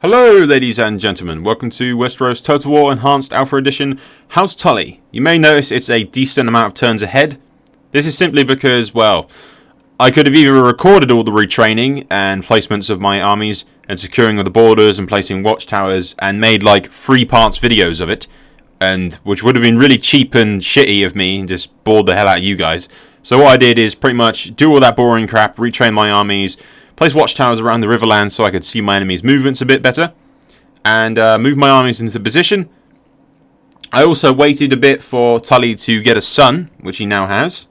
Hello ladies and gentlemen, welcome to Westeros Total War Enhanced Alpha Edition House Tully. You may notice it's a decent amount of turns ahead. This is simply because, well, I could have either recorded all the retraining and placements of my armies and securing of the borders and placing watchtowers and made like 3 parts videos of it, and which would have been really cheap and shitty of me and just bored the hell out of you guys. So what I did is pretty much do all that boring crap, retrain my armies, place watchtowers around the Riverlands so I could see my enemies' movements a bit better, and move my armies into position. I also waited a bit for Tully to get a son, which he now has.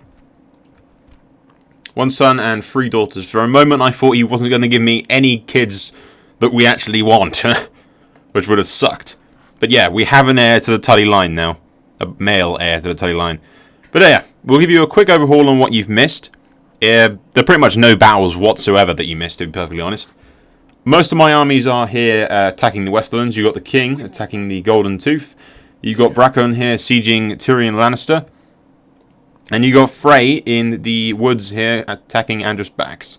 1 son and 3 daughters. For a moment I thought he wasn't going to give me any kids that we actually want, which would have sucked. But yeah, we have an heir to the Tully line now. A male heir to the Tully line. But yeah, we'll give you a quick overhaul on what you've missed. There are pretty much no battles whatsoever that you missed, to be perfectly honest. Most of my armies are here attacking the Westerlands. You've got the King attacking the Golden Tooth. You've got Brackon here sieging Tyrion Lannister. And you got Frey in the woods here attacking Andros Backs.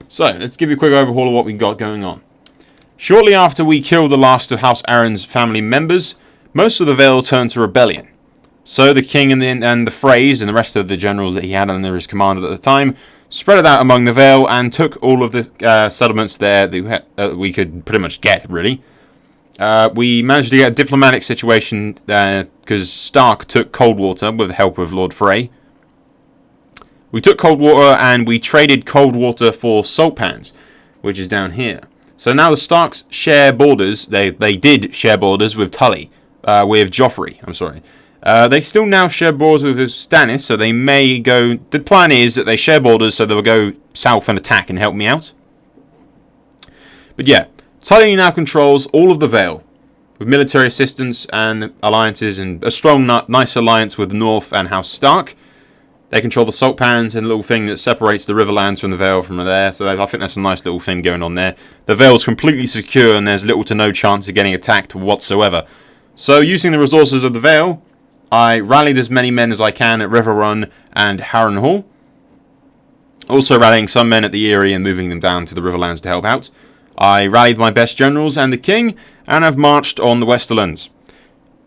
So, let's give you a quick overhaul of what we've got going on. Shortly after we killed the last of House Aaron's family members, most of the Vale turned to rebellion. So the King and the Freys and the rest of the generals that he had under his command at the time spread it out among the Vale and took all of the settlements there that we could pretty much get, really. We managed to get a diplomatic situation because Stark took Coldwater with the help of Lord Frey. We took Coldwater and we traded Coldwater for Salt Pans, which is down here. So now the Starks share borders. They did share borders with Tully, with Joffrey. I'm sorry. They still now share borders with Stannis, so they may go... The plan is that they share borders, so they'll go south and attack and help me out. But yeah, Tully now controls all of the Vale, with military assistance and alliances, and a strong, nice alliance with the North and House Stark. They control the Salt Pans and a little thing that separates the Riverlands from the Vale from there, so I think that's a nice little thing going on there. The Vale's completely secure, and there's little to no chance of getting attacked whatsoever. So, using the resources of the Vale, I rallied as many men as I can at River Run and Harrenhal. Also rallying some men at the Eyrie and moving them down to the Riverlands to help out. I rallied my best generals and the King, and have marched on the Westerlands.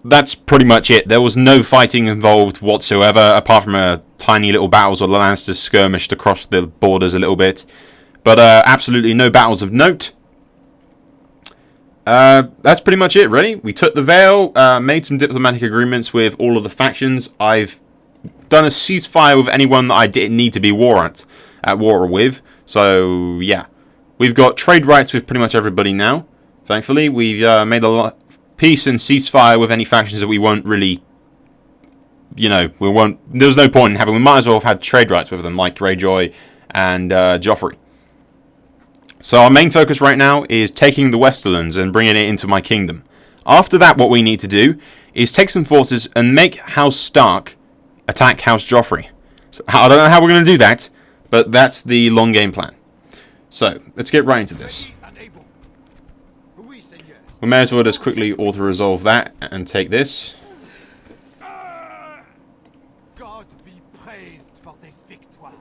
That's pretty much it. There was no fighting involved whatsoever, apart from a tiny little battles where the Lannisters skirmished across the borders a little bit. But absolutely no battles of note. That's pretty much it, really. We took the Vale, made some diplomatic agreements with all of the factions. I've done a ceasefire with anyone that I didn't need to be at war with. So, yeah. We've got trade rights with pretty much everybody now, thankfully. We've made a peace and ceasefire with any factions that we won't really... There's no point in having... We might as well have had trade rights with them, like Greyjoy and Joffrey. So our main focus right now is taking the Westerlands and bringing it into my kingdom. After that, what we need to do is take some forces and make House Stark attack House Joffrey. So I don't know how we're going to do that, but that's the long game plan. So, let's get right into this. We may as well just quickly auto-resolve that and take this. God be praised for this victoire.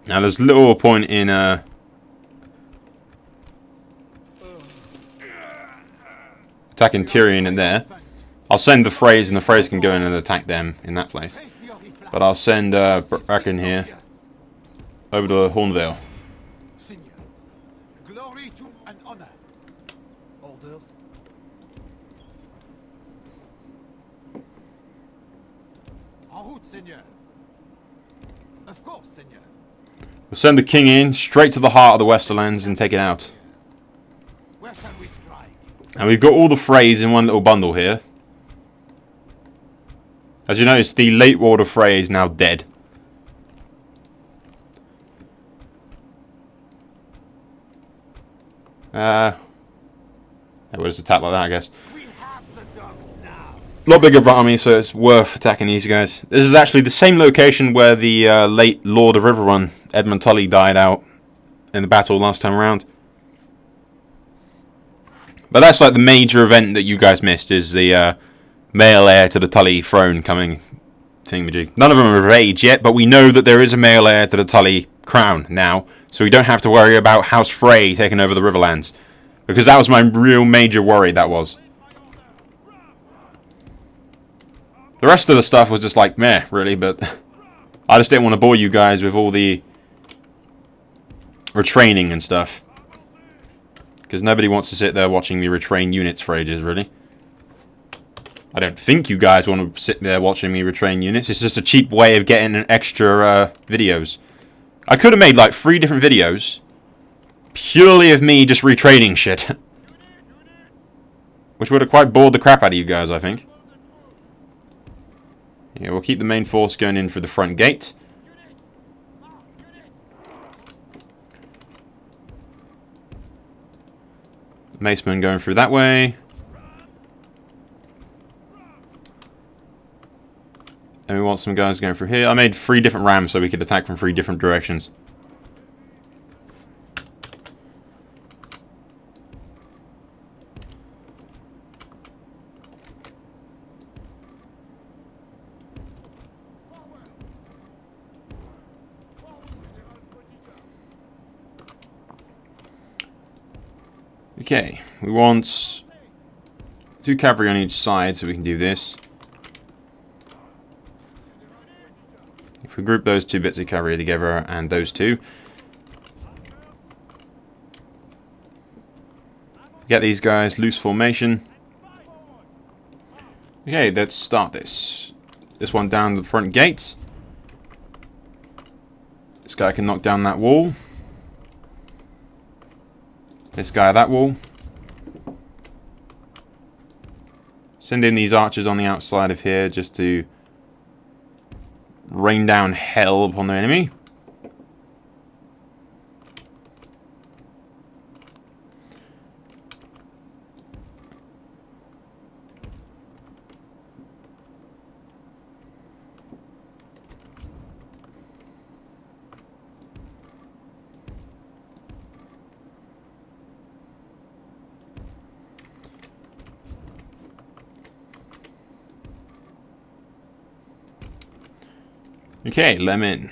Now there's little point in attacking Tyrion in there. I'll send the Freys and the Freys can go in and attack them in that place. But I'll send Brackon here over to Hornvale. Glory to and honor. Orders. En route, Seigneur. Of course, Seigneur. We'll send the King in straight to the heart of the Westerlands and take it out. Where shall we strike? And we've got all the Freys in one little bundle here. As you notice, the late Lord of Frey is now dead. We'll just attack like that, I guess. We have the dogs now. A lot bigger army, so it's worth attacking these guys. This is actually the same location where the late Lord of Riverrun, Edmund Tully, died out in the battle last time around. But that's like the major event that you guys missed, is the male heir to the Tully throne coming thingamajig. None of them are of age yet, but we know that there is a male heir to the Tully crown now, so we don't have to worry about House Frey taking over the Riverlands. Because that was my real major worry, that was. The rest of the stuff was just like, meh, really, but I just didn't want to bore you guys with all the retraining and stuff. Because nobody wants to sit there watching me retrain units for ages, really. I don't think you guys want to sit there watching me retrain units. It's just a cheap way of getting extra videos. I could have made like 3 different videos purely of me just retraining shit. Which would have quite bored the crap out of you guys, I think. Yeah, we'll keep the main force going in through the front gate. Macemen going through that way. And we want some guys going through here. I made 3 different rams so we could attack from 3 different directions. Okay, we want 2 cavalry on each side so we can do this. If we group those 2 bits of cavalry together and those 2, get these guys loose formation. Okay, let's start this. This one down the front gate. This guy can knock down that wall. This guy that wall. Send in these archers on the outside of here just to rain down hell upon the enemy. Okay, let him in.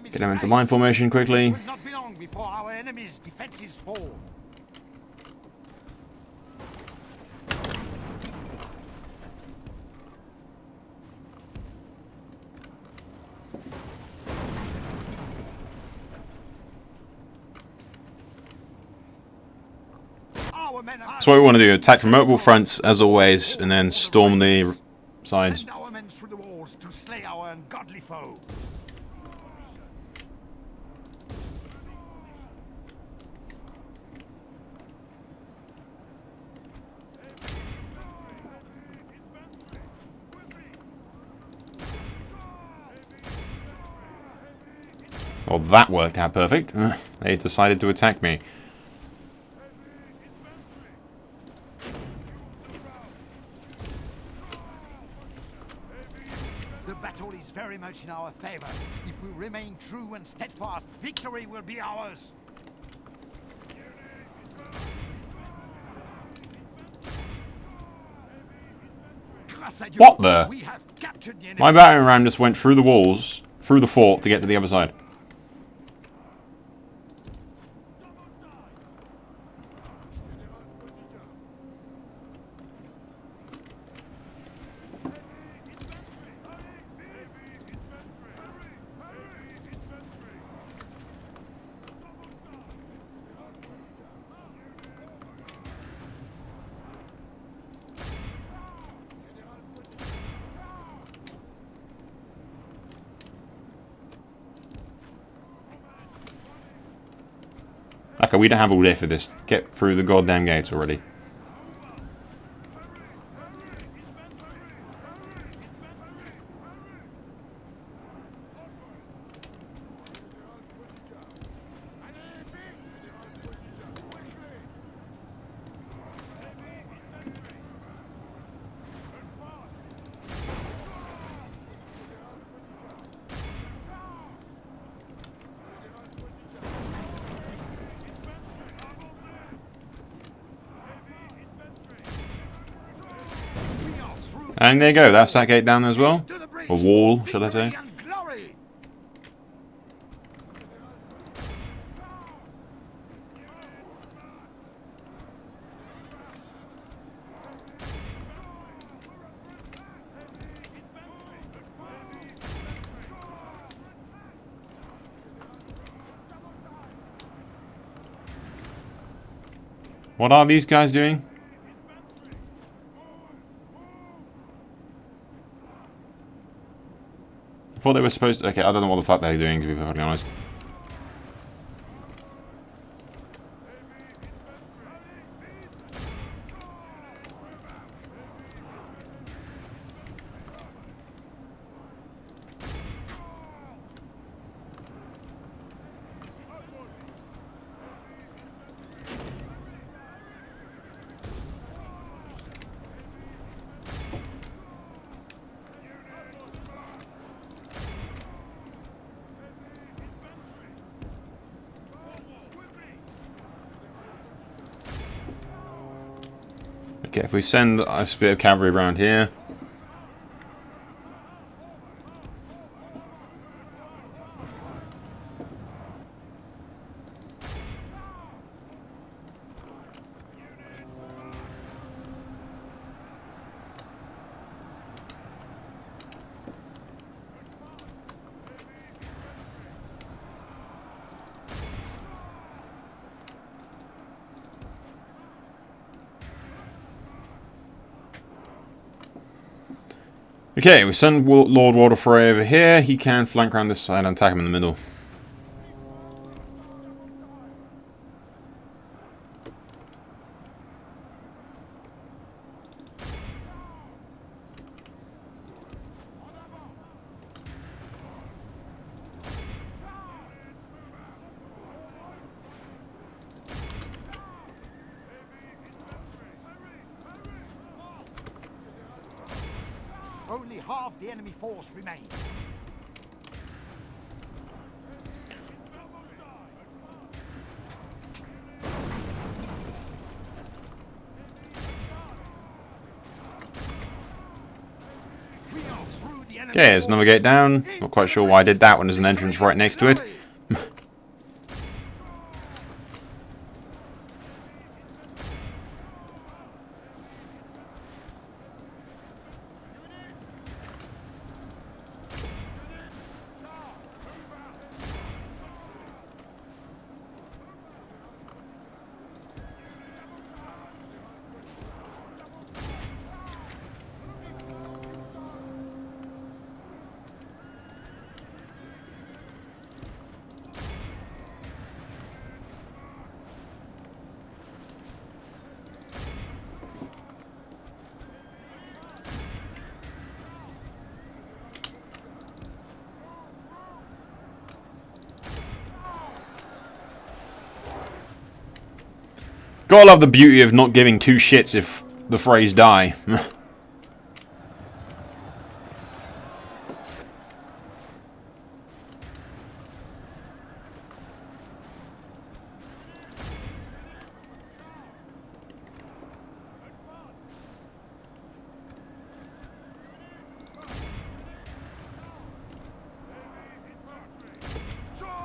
Get them into line formation quickly. It will not be long before our enemy's defenses fall. That's what we want to do. Attack from multiple fronts, as always, and then storm the sides. Send our men through the walls to slay our ungodly foe. Well, that worked out perfect. They decided to attack me. The battle is very much in our favor. If we remain true and steadfast, victory will be ours. What the? My battering ram just went through the walls, through the fort to get to the other side. Okay, we don't have all day for this. Get through the goddamn gates already. And there you go, that's that gate down as well. A wall, should I say. What are these guys doing? I thought they were supposed to... Okay, I don't know what the fuck they're doing, to be perfectly honest. Okay, if we send a bit of cavalry around here. Okay, we send Lord Waterfrey over here. He can flank around this side and attack him in the middle. Only half the enemy force remains. Okay, there's another gate down. Not quite sure why I did that when there's an entrance right next to it. Gotta love the beauty of not giving two shits if the Freys die.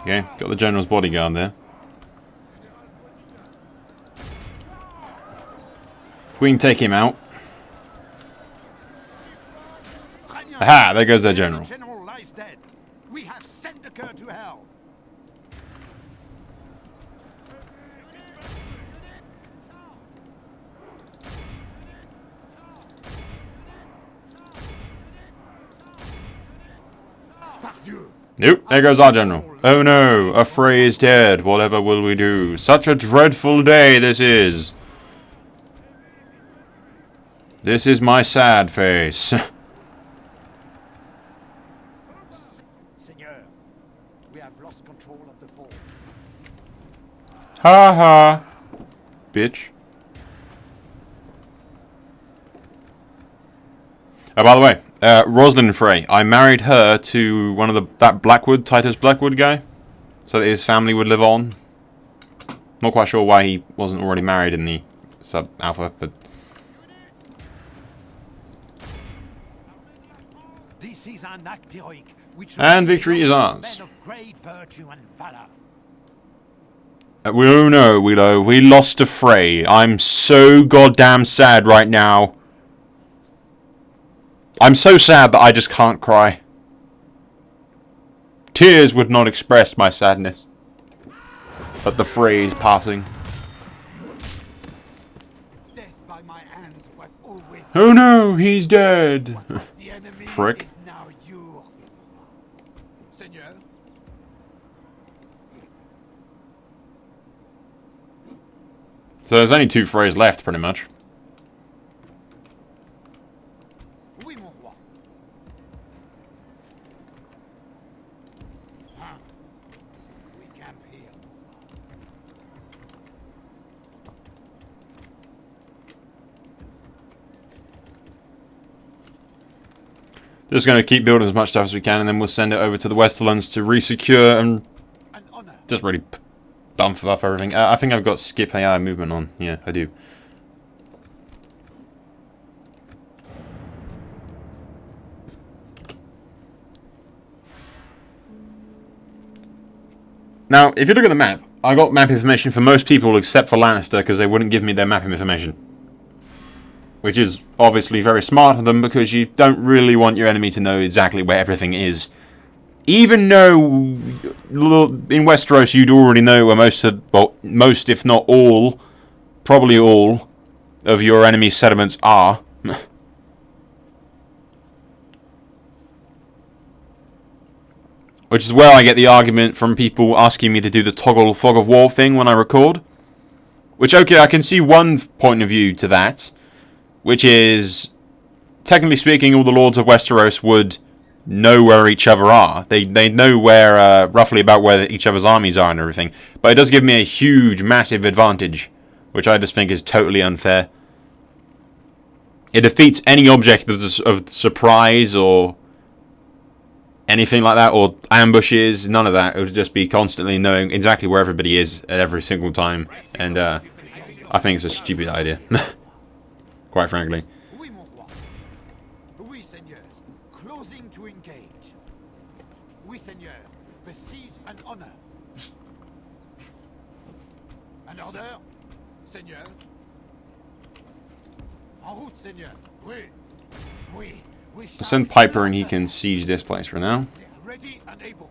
Okay, got the General's bodyguard there. We can take him out. Aha, there goes their general. General lies dead. We have sent the cur to hell. Nope, there goes our general. Oh no, a Frey is dead. Whatever will we do? Such a dreadful day this is. This is my sad face. Seigneur, we have lost control of the fort. Ha ha. Bitch. Oh, by the way, Rosalind Frey. I married her to one of that Blackwood, Titus Blackwood guy. So that his family would live on. Not quite sure why he wasn't already married in the sub-alpha, but... This is an act heroic, which And victory is ours. men of great virtue and valor. Oh no, Willow, we lost a fray. I'm so goddamn sad right now. I'm so sad that I just can't cry. Tears would not express my sadness. But the fray is passing. Death by my hand was always Oh no, he's dead. the enemy Frick. is now yours. Seigneur, So there's only 2 frays left, pretty much. oui, mon roi. Hein? We camp here. Just going to keep building as much stuff as we can, and then we'll send it over to the Westerlands to resecure and An honor. just really bump up everything. I think I've got skip AI movement on. Yeah, I do. Now, if you look at the map, I got map information for most people except for Lannister because they wouldn't give me their map information. Which is obviously very smart of them because you don't really want your enemy to know exactly where everything is. Even though in Westeros you'd already know where most if not all, probably all, of your enemy's settlements are. Which is where I get the argument from people asking me to do the toggle fog of war thing when I record. Which, okay, I can see one point of view to that. Which is, technically speaking, all the Lords of Westeros would know where each other are. They know where, roughly about where each other's armies are and everything. But it does give me a huge, massive advantage. Which I just think is totally unfair. It defeats any object of surprise or anything like that, or ambushes, none of that. It would just be constantly knowing exactly where everybody is at every single time. And I think it's a stupid idea. Quite frankly. Oui, mon roi. Oui, seigneur. Closing to engage. Oui, seigneur. Besiege and honor. An order? Seigneur. En route, seigneur. Oui. Oui. We shall Send Piper and he can siege this place for now. ready and able.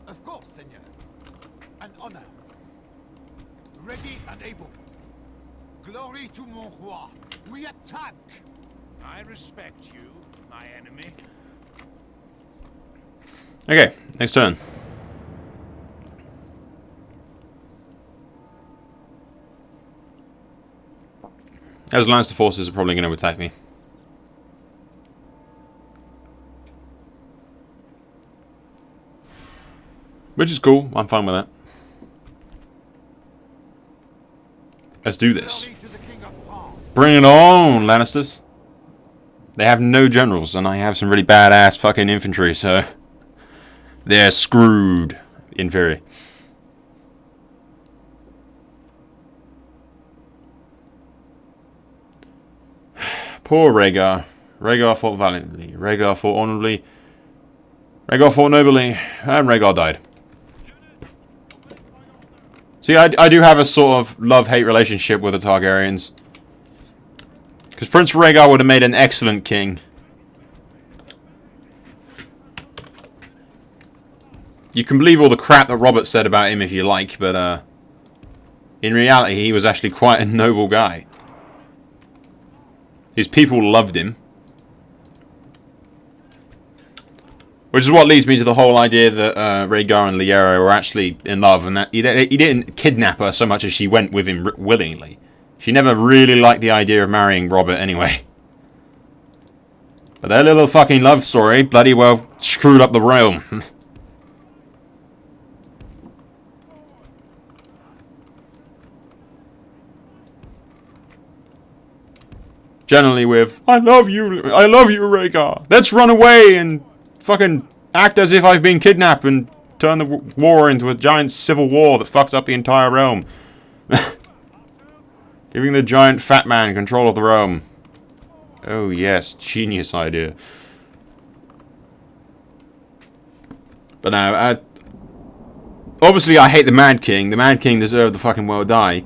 Of course, seigneur. An honor. Ready and able. Glory to mon roi. We attack. I respect you, my enemy. Okay, next turn. Those Lannister forces are probably going to attack me. Which is cool, I'm fine with that. Let's do this. Glory to the King of France. Bring it on, Lannisters. They have no generals, and I have some really badass fucking infantry, so they're screwed, in theory. Poor Rhaegar. Rhaegar fought valiantly. Rhaegar fought honorably. Rhaegar fought nobly. And Rhaegar died. See, I do have a sort of love-hate relationship with the Targaryens. Because Prince Rhaegar would have made an excellent king. You can believe all the crap that Robert said about him if you like, but in reality he was actually quite a noble guy. His people loved him. Which is what leads me to the whole idea that Rhaegar and Lyanna were actually in love, and that he didn't kidnap her so much as she went with him willingly. She never really liked the idea of marrying Robert anyway. But their little fucking love story bloody well screwed up the realm. Generally with, I love you, Rhaegar. Let's run away and fucking act as if I've been kidnapped and turn the war into a giant civil war that fucks up the entire realm. Giving the giant fat man control of the realm. Oh yes, genius idea. But no, obviously I hate the Mad King. The Mad King deserved the fucking well die.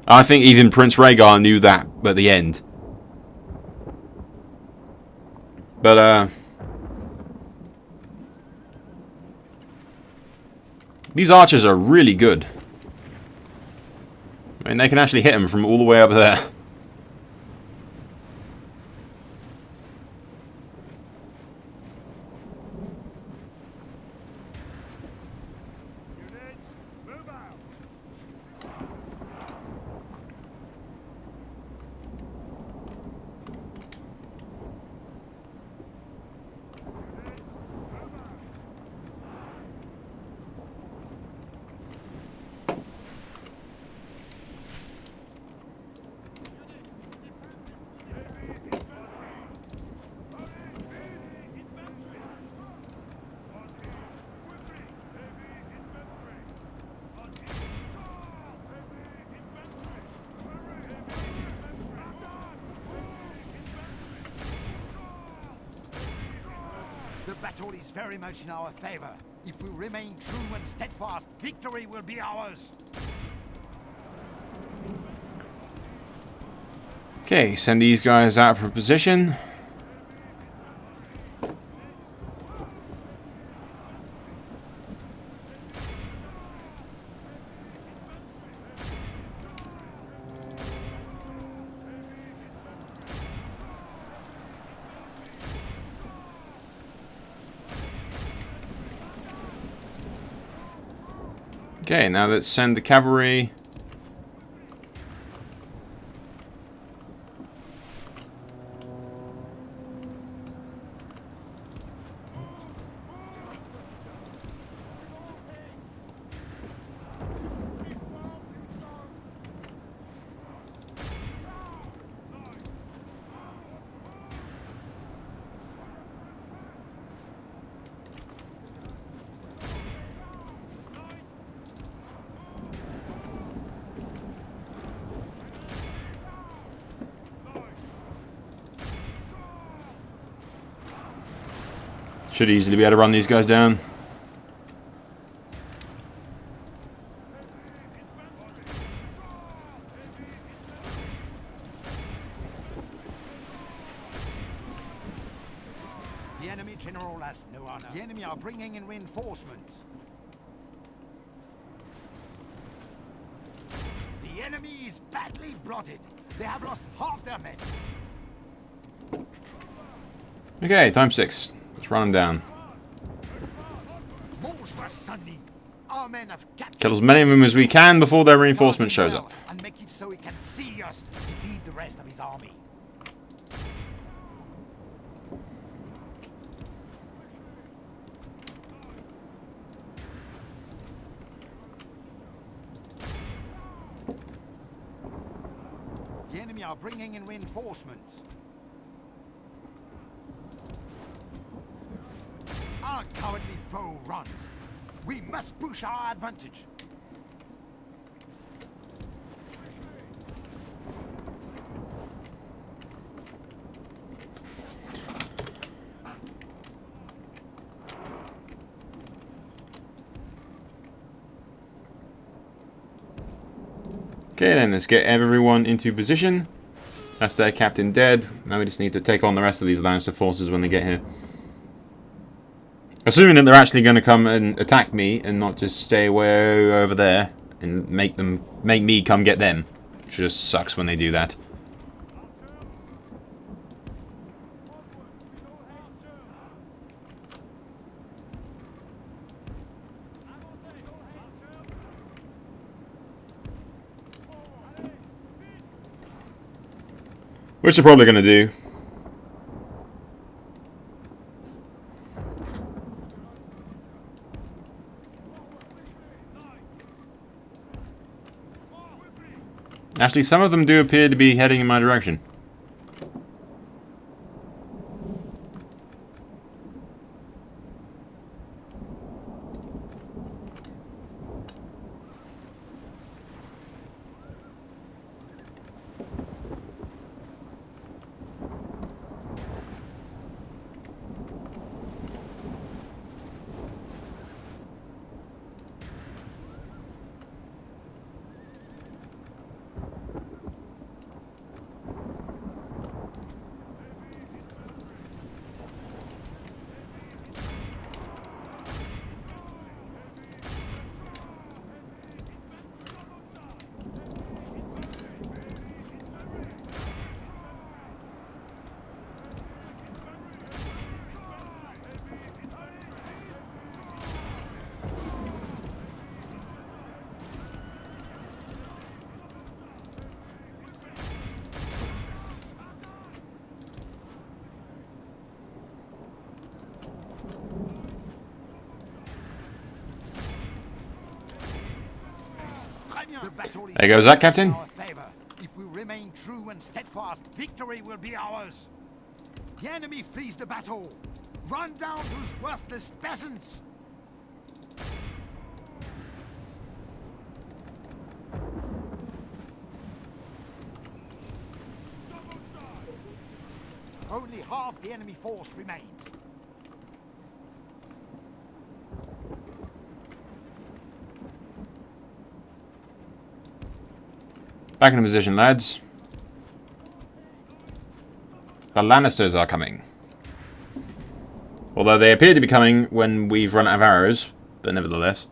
I think even Prince Rhaegar knew that at the end. But these archers are really good. I mean, they can actually hit him from all the way up there. The battle is very much in our favor. If we remain true and steadfast, victory will be ours. Okay, send these guys out for position. Okay, now let's send the cavalry. Should easily be able to run these guys down. The enemy general has no honor. The enemy are bringing in reinforcements. The enemy is badly blooded. They have lost half their men. Okay, time 6. Let's run them down. Our men have captured Kill as many of them as we can before their reinforcement shows up. and make it so he can see us defeat the rest of his army. The enemy are bringing in reinforcements. Our cowardly foe runs. We must push our advantage. Okay, then let's get everyone into position. That's their captain dead. Now we just need to take on the rest of these Lannister forces when they get here. Assuming that they're actually going to come and attack me and not just stay way over there and make me come get them. Which just sucks when they do that. Which they're probably going to do. Actually, some of them do appear to be heading in my direction. The battle is There goes that, Captain. in our favor. If we remain true and steadfast, victory will be ours. The enemy flees the battle. Run down those worthless peasants. Only half the enemy force remains. Back in position, lads. The Lannisters are coming. Although they appear to be coming when we've run out of arrows, but nevertheless.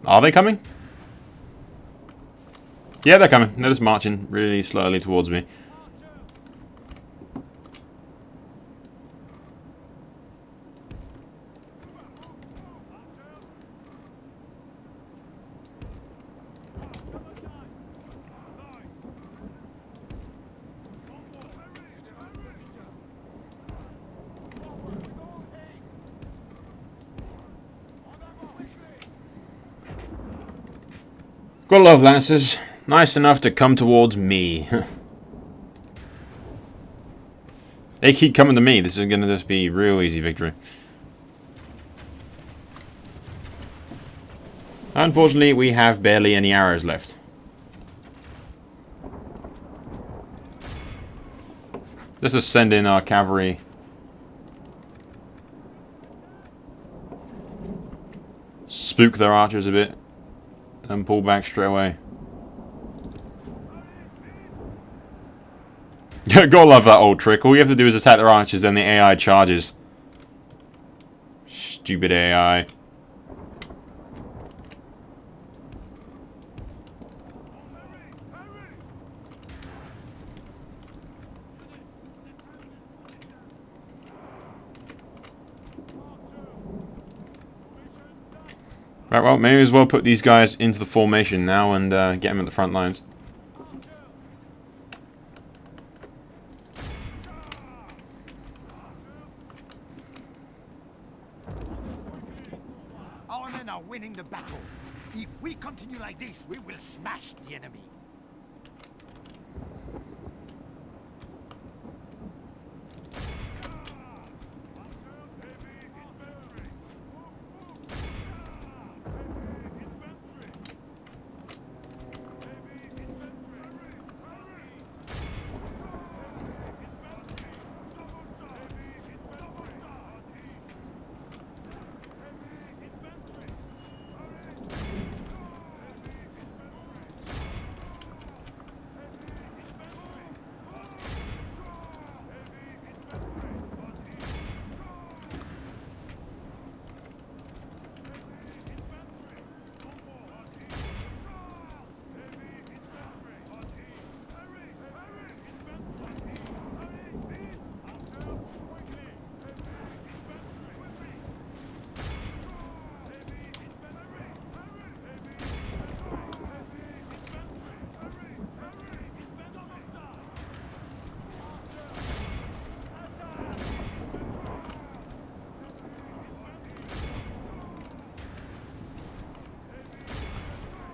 Are they coming? Yeah, they're coming. They're just marching really slowly towards me. Gotta love Lannisters. Nice enough to come towards me. They keep coming to me. This is gonna just be real easy victory. Unfortunately, we have barely any arrows left. Let's just send in our cavalry. Spook their archers a bit. And pull back straight away. Gotta love that old trick. All you have to do is attack their archers, then the AI charges. Stupid AI. Right, well, maybe as well put these guys into the formation now and get them at the front lines. Our men are winning the battle. If we continue like this, we will smash the enemy.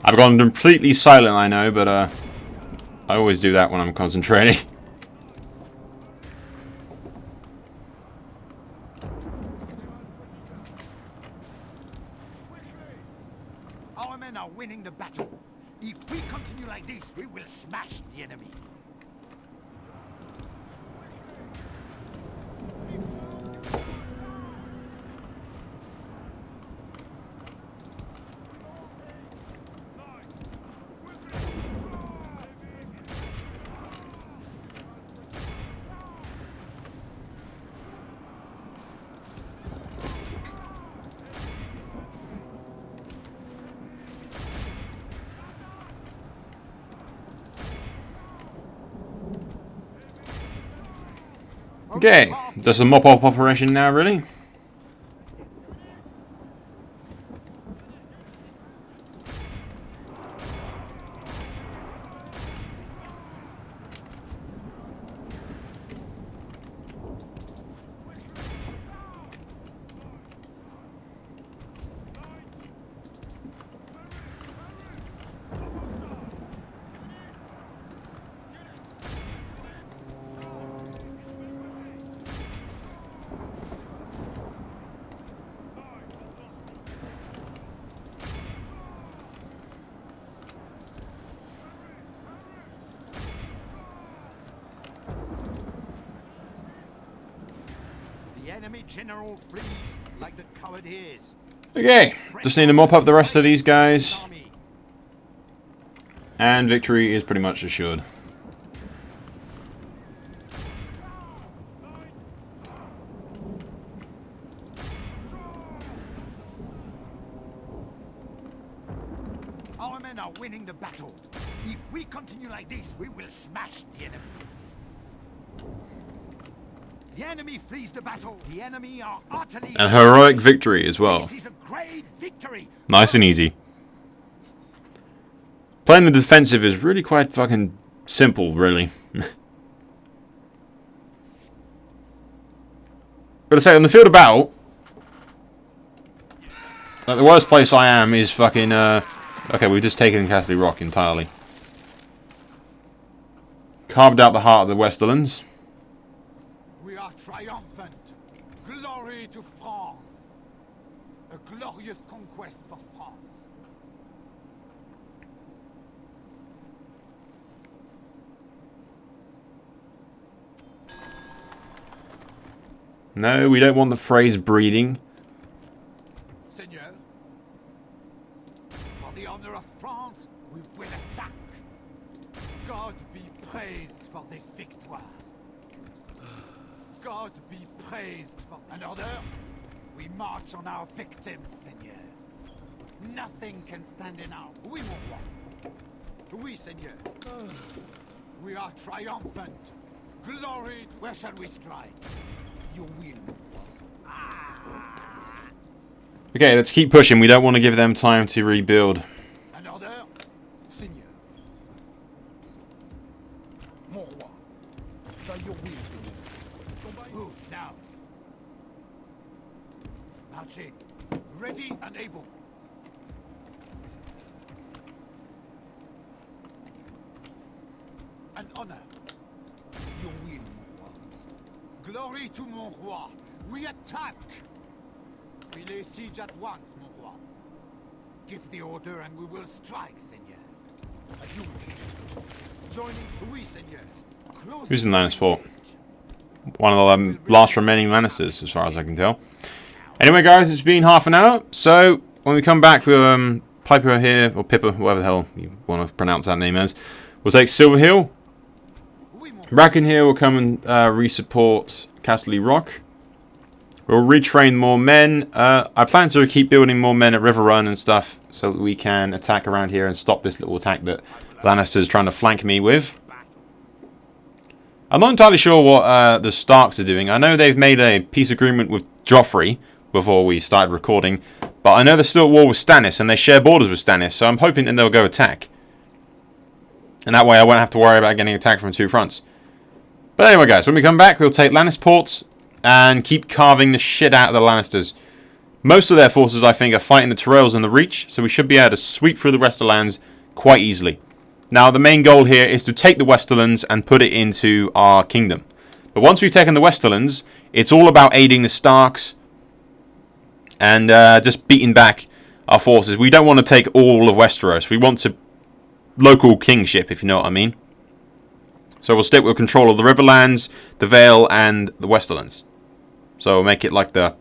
I've gone completely silent, I know, but I always do that when I'm concentrating. Our men are winning the battle. If we continue like this, we will smash the enemy. Okay, just a mop-up operation now, really. The enemy general flees like the coward he is. Okay, just need to mop up the rest of these guys. Army. And victory is pretty much assured. Our men are winning the battle. If we continue like this, we will smash the enemy. The enemy flees the battle. The enemy are utterly... An heroic victory as well. This is a great victory. Nice and easy. Playing the defensive is really quite fucking simple, really. Gotta say, on the field of battle, like, the worst place I am is fucking, okay, we've just taken Castle Rock entirely. Carved out the heart of the Westerlands. We are triumphant. Glory to France. A glorious conquest for France. No, we don't want the phrase breeding. Seigneur, for the honor of France, we will attack. God be praised for this victoire. God be praised for an order. We march on our victims, Seigneur. Nothing can stand in our... Oui, mon roi. Oui, Seigneur. We are triumphant. Glory, where shall we strike? Your will, mon roi. Okay, let's keep pushing. We don't want to give them time to rebuild. An order, Seigneur. Mon roi. By your will, Seigneur. Who now? Marching. Ready and able. An honor. Your will, mon roi. Glory to mon roi. We attack. We lay siege at once, mon roi. Give the order and we will strike, Seigneur. As you wish. Joining, oui, Seigneur. Close. Who's in Lannisport? One of the last remaining Lannisters, as far as I can tell. Anyway, guys, it's been half an hour. So, when we come back with Piper here, or Pippa, whatever the hell you want to pronounce that name as, we'll take Silver Hill. Bracken here will come and re-support Castle Rock. We'll retrain more men. I plan to keep building more men at River Run and stuff so that we can attack around here and stop this little attack that Lannister's trying to flank me with. I'm not entirely sure what the Starks are doing. I know they've made a peace agreement with Joffrey before we started recording, but I know they're still at war with Stannis and they share borders with Stannis, so I'm hoping that they'll go attack. And that way I won't have to worry about getting attacked from two fronts. But anyway, guys, when we come back, we'll take Lannisport and keep carving the shit out of the Lannisters. Most of their forces, I think, are fighting the Tyrells and the Reach, so we should be able to sweep through the Westerlands quite easily. Now, the main goal here is to take the Westerlands and put it into our kingdom. But once we've taken the Westerlands, it's all about aiding the Starks and just beating back our forces. We don't want to take all of Westeros. We want to local kingship, if you know what I mean. So we'll stick with control of the Riverlands, the Vale, and the Westerlands. So we'll make it like the,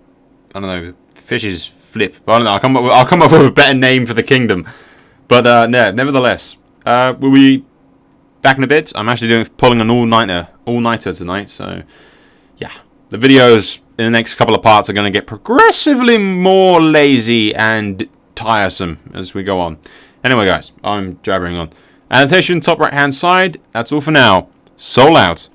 I don't know, Fish's Flip. I don't know. I'll come up with a better name for the kingdom. But no, nevertheless, we'll be back in a bit. I'm actually pulling an all-nighter tonight. So yeah, the videos in the next couple of parts are going to get progressively more lazy and tiresome as we go on. Anyway, guys, I'm jabbering on. Annotation top right hand side. That's all for now. Soul out.